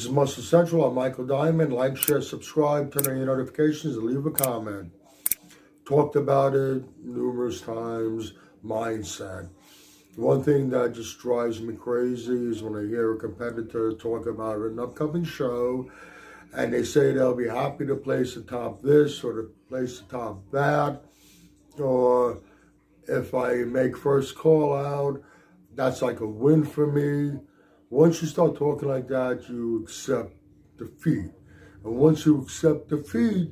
is Muscle Central. I'm Michael Diamond. Like, share, subscribe, turn on your notifications, and leave a comment. Talked about it numerous times, mindset. One thing that just drives me crazy is when I hear a competitor talk about an upcoming show and they say they'll be happy to place atop this or to place atop that, or if I make first call out, that's like a win for me. Once you start talking like that, you accept defeat. And once you accept defeat,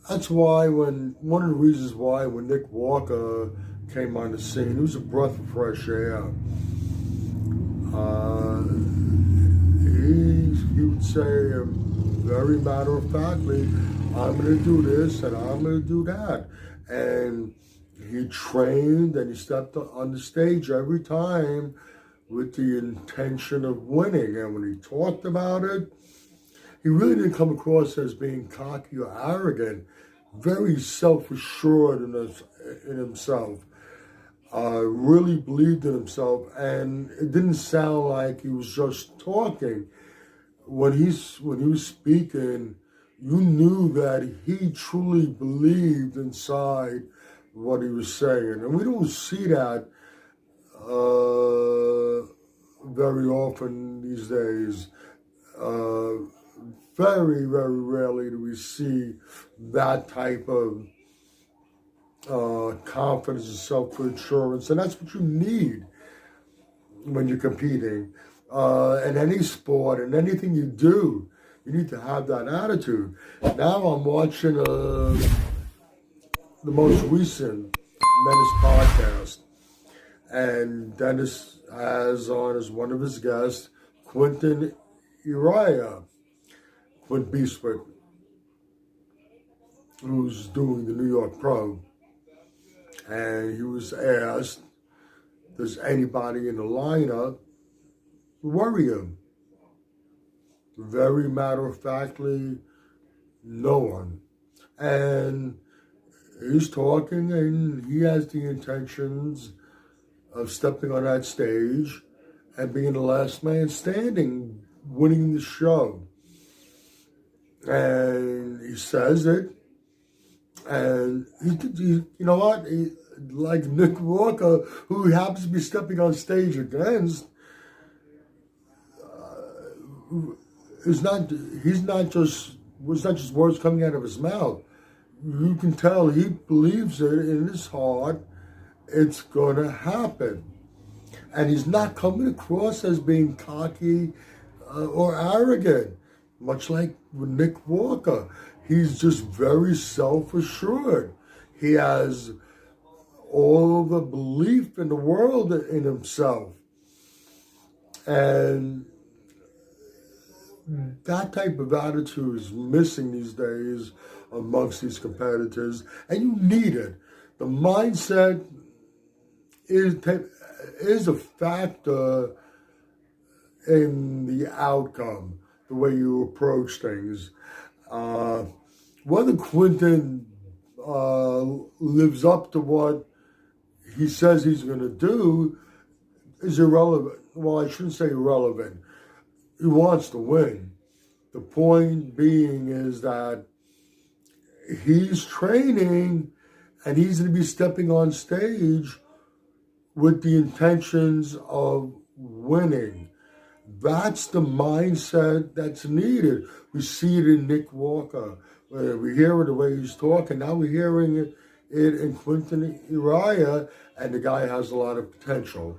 that's why one of the reasons why when Nick Walker came on the scene, he was a breath of fresh air. He would say very matter-of-factly, I'm going to do this and I'm going to do that. And he trained and he stepped on the stage every time with the intention of winning. And when he talked about it, he really didn't come across as being cocky or arrogant, very self-assured in himself, really believed in himself, and it didn't sound like he was just talking. When he was speaking, you knew that he truly believed inside what he was saying. And we don't see that very often these days. Very, very rarely do we see that type of confidence and self-assurance. And that's what you need when you're competing. In any sport, in anything you do, you need to have that attitude. Now I'm watching the most recent Menace podcast, and Dennis has on as one of his guests, Quinton Uriah, Quint Beastwick, who's doing the New York Pro. And he was asked, does anybody in the lineup worry him? Very matter-of-factly, no one. And he's talking and he has the intentions of stepping on that stage and being the last man standing, winning the show. And he says it. And he you know what? Like Nick Walker, who he happens to be stepping on stage against, it's not just words coming out of his mouth. You can tell he believes it in his heart. It's going to happen. And he's not coming across as being cocky or arrogant, much like with Nick Walker. He's just very self-assured. He has all the belief in the world in himself. And that type of attitude is missing these days amongst these competitors, and you need it. The mindset is a factor in the outcome, the way you approach things. Whether Quinton lives up to what he says he's going to do is irrelevant. Well, I shouldn't say irrelevant. He wants to win. The point being is that he's training and he's going to be stepping on stage with the intentions of winning. That's the mindset that's needed. We see it in Nick Walker. We hear it the way he's talking. Now we're hearing it in Quinton Uriah, and the guy has a lot of potential.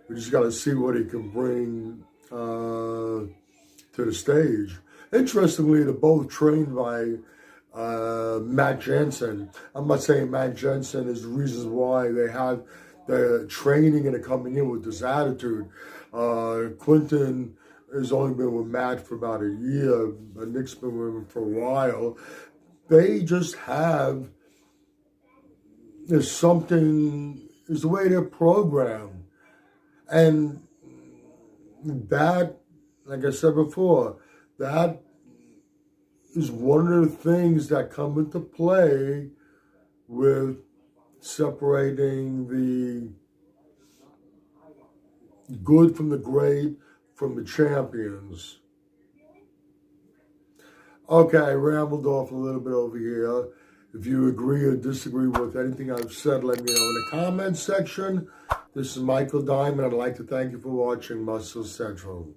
We just got to see what he can bring to the stage. Interestingly, they're both trained by Matt Jensen. I'm not saying Matt Jensen is the reasons why they have the training and they're coming in with this attitude. Quinton has only been with Matt for about a year, but Nick's been with him for a while. They just have, there's the way they're programmed. And that, like I said before, that is one of the things that come into play with separating the good from the great, from the champions. Okay, I rambled off a little bit over here. If you agree or disagree with anything I've said, let me know in the comments section. This is Michael Diamond. I'd like to thank you for watching Muscle Central.